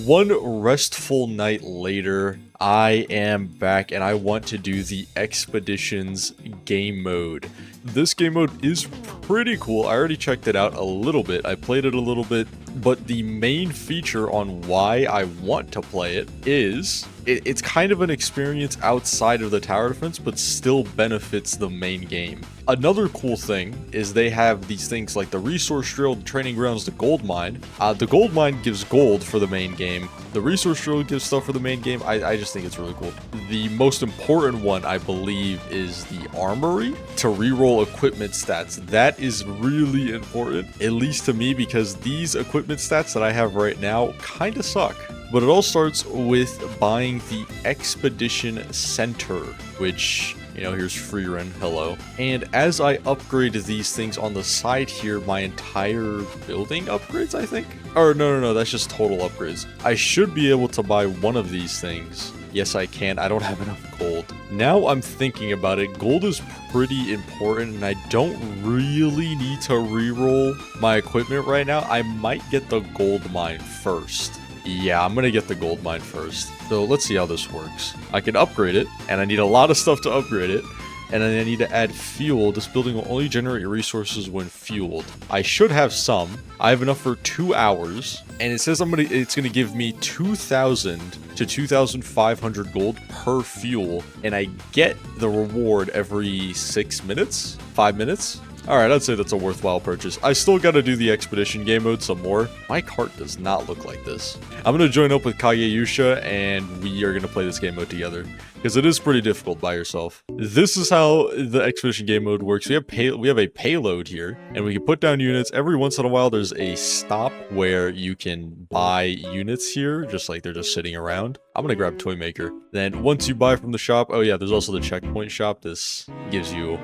One restful night later, I am back and I want to do the Expeditions game mode. This game mode is pretty cool. I already checked it out a little bit. I played it a little bit, but the main feature on why I want to play it is it's kind of an experience outside of the tower defense, but still benefits the main game. Another cool thing is they have these things like the resource drill, the training grounds, the gold mine. The gold mine gives gold for the main game. The resource drill gives stuff for the main game. I just think it's really cool. The most important one, I believe, is the armory to reroll equipment stats. That is really important, at least to me, because these equipment stats that I have right now kind of suck. But it all starts with buying the Expedition Center, which, you know, here's Freerun, hello. And as I upgrade these things on the side here, my entire building upgrades, I think? Or no, that's just total upgrades. I should be able to buy one of these things. Yes, I can. I don't have enough gold. Now I'm thinking about it, gold is pretty important and I don't really need to reroll my equipment right now. I might get the gold mine first. Yeah, I'm gonna get the gold mine first. So let's see how this works. I can upgrade it, and I need a lot of stuff to upgrade it. And then I need to add fuel. This building will only generate resources when fueled. I should have some. I have enough for 2 hours. And it says it's gonna give me 2,000 to 2,500 gold per fuel. And I get the reward every 6 minutes? 5 minutes? Alright, I'd say that's a worthwhile purchase. I still gotta do the expedition game mode some more. My cart does not look like this. I'm gonna join up with Kageyusha and we are gonna play this game mode together. Because it is pretty difficult by yourself. This is how the expedition game mode works. We have a payload here, and we can put down units. Every once in a while, there's a stop where you can buy units here, just like they're just sitting around. I'm gonna grab Toy Maker. Then once you buy from the shop, oh yeah, there's also the checkpoint shop. This gives you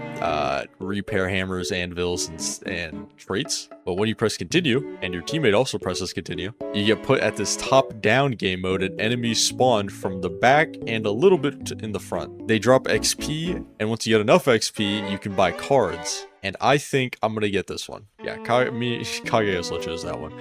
repair hammers, anvils, and traits. But when you press continue, and your teammate also presses continue, you get put at this top-down game mode, and enemies spawn from the back and a little bit in the front. They drop XP, and once you get enough XP, you can buy cards. And I think I'm gonna get this one. Yeah, Kage chose that one.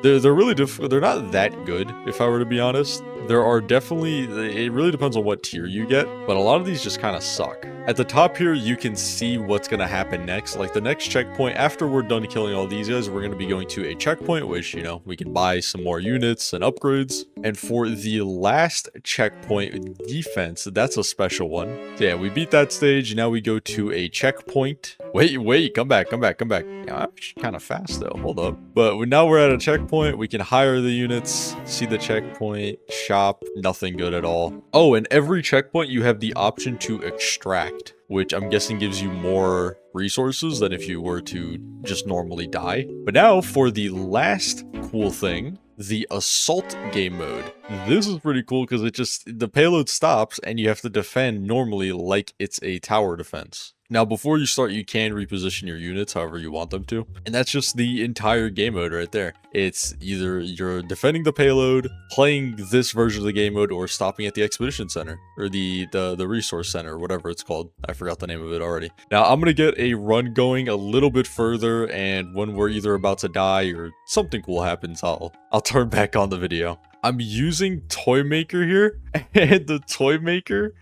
They're really difficult. They're not that good, if I were to be honest. There are definitely, it really depends on what tier you get, but a lot of these just kind of suck. At the top here, you can see what's going to happen next. Like the next checkpoint, after we're done killing all these guys, we're going to be going to a checkpoint, which, you know, we can buy some more units and upgrades. And for the last checkpoint, defense, that's a special one. So yeah, we beat that stage. Now we go to a checkpoint. Wait, come back. Yeah, I'm kind of fast though, hold up. But now we're at a checkpoint. We can hire the units, see the checkpoint, shop, nothing good at all. Oh, and every checkpoint you have the option to extract, which I'm guessing gives you more resources than if you were to just normally die. But now for the last cool thing, the assault game mode. This is pretty cool because the payload stops and you have to defend normally like it's a tower defense. Now, before you start, you can reposition your units however you want them to. And that's just the entire game mode right there. It's either you're defending the payload, playing this version of the game mode, or stopping at the expedition center, or the resource center, whatever it's called. I forgot the name of it already. Now, I'm going to get a run going a little bit further, and when we're either about to die or something cool happens, I'll turn back on the video. I'm using Toy Maker here, and the Toy Maker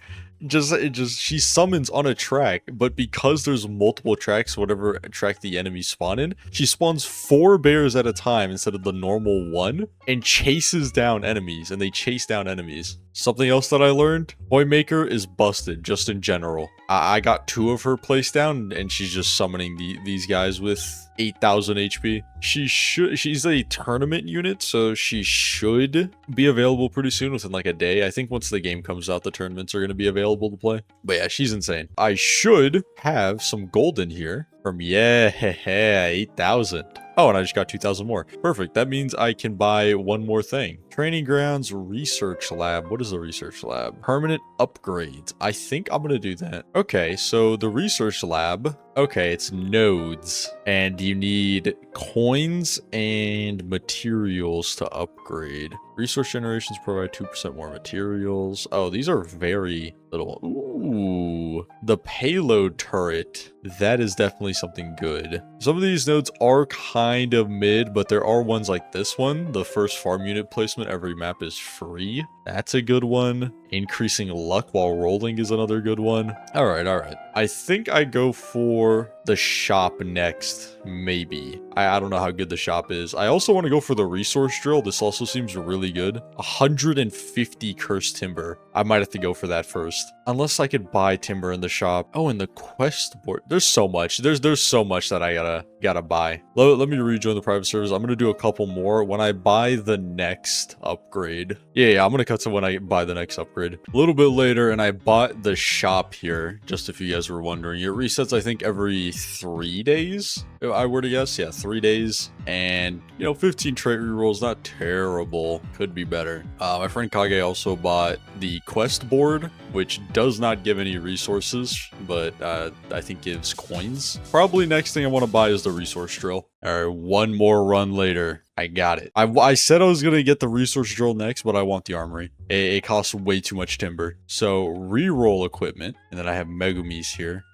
she summons on a track, but because there's multiple tracks, whatever track the enemies spawn in, she spawns 4 bears at a time instead of the normal 1 and chases down enemies, and they chase down enemies. Something else that I learned, Toy Maker is busted just in general. I got 2 of her placed down and she's just summoning these guys with 8,000 HP. She's a tournament unit, so she should be available pretty soon, within like a day. I think once the game comes out, the tournaments are going to be available to play. But yeah, she's insane. I should have some gold in here from, yeah, 8,000. Oh, and I just got 2,000 more. Perfect. That means I can buy one more thing. Training grounds, research lab. What is the research lab? Permanent upgrades. I think I'm going to do that. Okay, so the research lab. Okay, it's nodes. And you need coins and materials to upgrade. Resource generations provide 2% more materials. Oh, these are very little. Ooh, the payload turret. That is definitely something good. Some of these nodes are kind of mid, but there are ones like this one, the first farm unit placement replacement every map is free. That's a good one. Increasing luck while rolling is another good one. All right. I think I go for the shop next, maybe. I don't know how good the shop is. I also want to go for the resource drill. This also seems really good. 150 cursed timber. I might have to go for that first. Unless I could buy timber in the shop. Oh, and the quest board. There's so much. There's so much that I gotta buy. Let me rejoin the private servers. I'm gonna do a couple more when I buy the next upgrade. Yeah, I'm gonna cut to when I buy the next upgrade. A little bit later, and I bought the shop here, just if you guys were wondering. It resets, I think, every 3 days, I were to guess. Yeah, 3 days. And, 15 trait rerolls, not terrible. Could be better. My friend Kage also bought the quest board, which does not give any resources, but I think gives coins. Probably next thing I want to buy is the resource drill. All right, one more run later. I got it. I said I was going to get the resource drill next, but I want the armory. It costs way too much timber. So reroll equipment, and then I have Megumis here.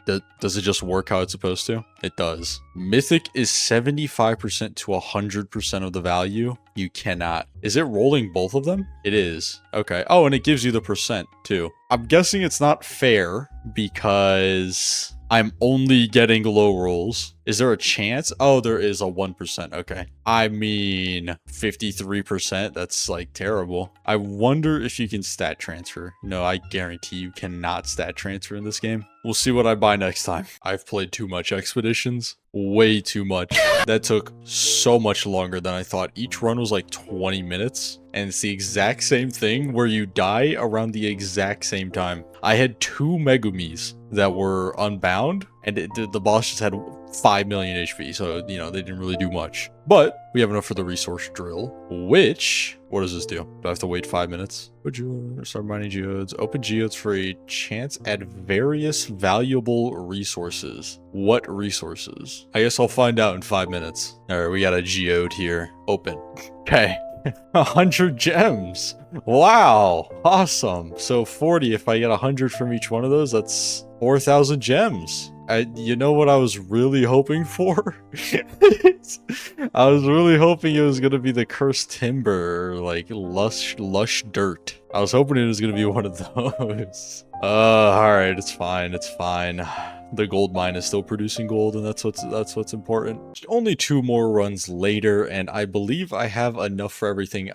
Does it just work how it's supposed to? It does. Mythic is 75% to 100% of the value. You cannot. Is it rolling both of them? It is. Okay. Oh, and it gives you the percent too. I'm guessing it's not fair because I'm only getting low rolls. Is there a chance? Oh, there is a 1%. Okay. I mean, 53%. That's like terrible. I wonder if you can stat transfer. No, I guarantee you cannot stat transfer in this game. We'll see what I buy next time. I've played too much Expeditions. Way too much. That took so much longer than I thought. Each run was like 20 minutes. And it's the exact same thing where you die around the exact same time. I had 2 Megumis that were unbound, and the boss just had 5 million HP, so, they didn't really do much. But we have enough for the resource drill, which, what does this do? Do I have to wait 5 minutes? Start mining geodes. Open geodes for a chance at various valuable resources. What resources? I guess I'll find out in 5 minutes. All right, we got a geode here. Open. Okay. 100 gems. Wow. Awesome. So 40, if I get 100 from each one of those, that's 4,000 gems. You know what I was really hoping for? I was really hoping it was going to be the cursed timber, or like lush dirt. I was hoping it was going to be one of those. Alright, it's fine. The gold mine is still producing gold, and that's what's important. Only 2 more runs later, and I believe I have enough for everything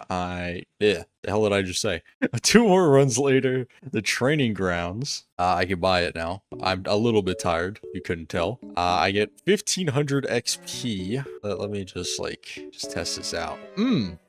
the hell did I just say? 2 more runs later, the training grounds. I can buy it now. I'm a little bit tired. You couldn't tell. I get 1500 XP. Let me just test this out.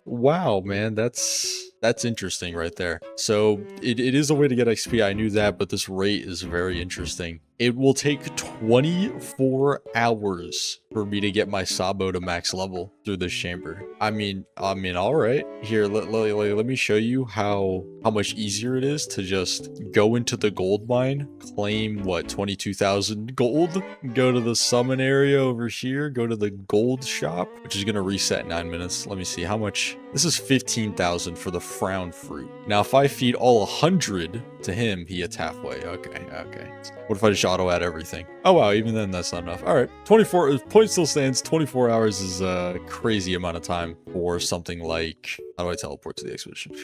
Wow, man, that's interesting right there. So it is a way to get XP. I knew that, but this rate is very interesting. It will take 24 hours for me to get my Sabo to max level through this chamber. I mean, all right. Here, let me show you how much easier it is to just go into the gold mine, claim what, 22,000 gold, go to the summon area over here, go to the gold shop, which is gonna reset in 9 minutes. Let me see how much. This is 15,000 for the frown fruit. Now, if I feed all 100 to him, he gets halfway. Okay. What if I just auto add everything? Oh wow, even then that's not enough. All right, 24 point still stands. 24 hours is a crazy amount of time for something like, how do I teleport to the expedition?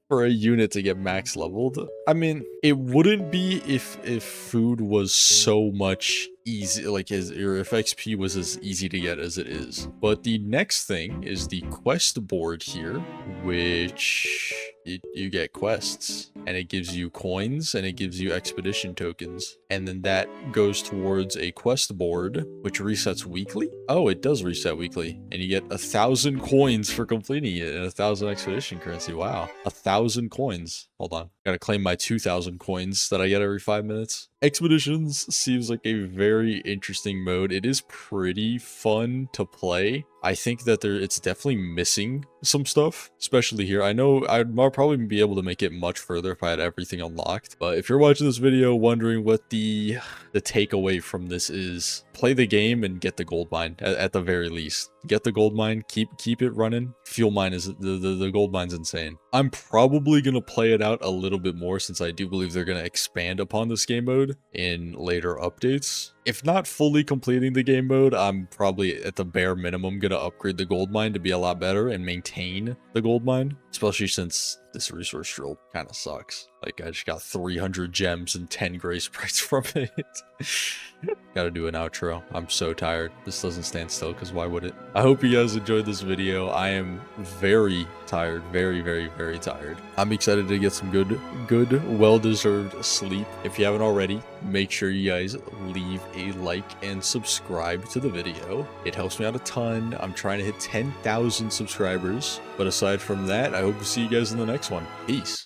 For a unit to get max leveled. I mean, it wouldn't be if food was so much easy, or if XP was as easy to get as it is. But the next thing is the quest board here, which you get quests, and it gives you coins, and it gives you expedition tokens, and then that goes towards a quest board, which resets weekly. Oh, it does reset weekly, and you get 1,000 coins for completing it, and 1,000 expedition currency. Wow, 1,000 coins. Hold on, gotta claim my 2,000 coins that I get every 5 minutes. Expeditions seems like a very interesting mode. It is pretty fun to play. I think that it's definitely missing some stuff, especially here. I know I'd probably be able to make it much further if I had everything unlocked. But if you're watching this video wondering what the takeaway from this is, play the game and get the gold mine at the very least. Get the gold mine, keep it running. Fuel mine is the gold mine's insane. I'm probably gonna play it out a little bit more since I do believe they're gonna expand upon this game mode in later updates. If not fully completing the game mode, I'm probably at the bare minimum gonna upgrade the gold mine to be a lot better and maintain the gold mine, especially since this resource drill kind of sucks. Like, I just got 300 gems and 10 gray sprites from it. Gotta do an outro. I'm so tired. This doesn't stand still, because why would it? I hope you guys enjoyed this video. I am very tired. Very, very, very tired. I'm excited to get some good, well-deserved sleep. If you haven't already, make sure you guys leave a like and subscribe to the video. It helps me out a ton. I'm trying to hit 10,000 subscribers. But aside from that, I hope to see you guys in the next one. Peace.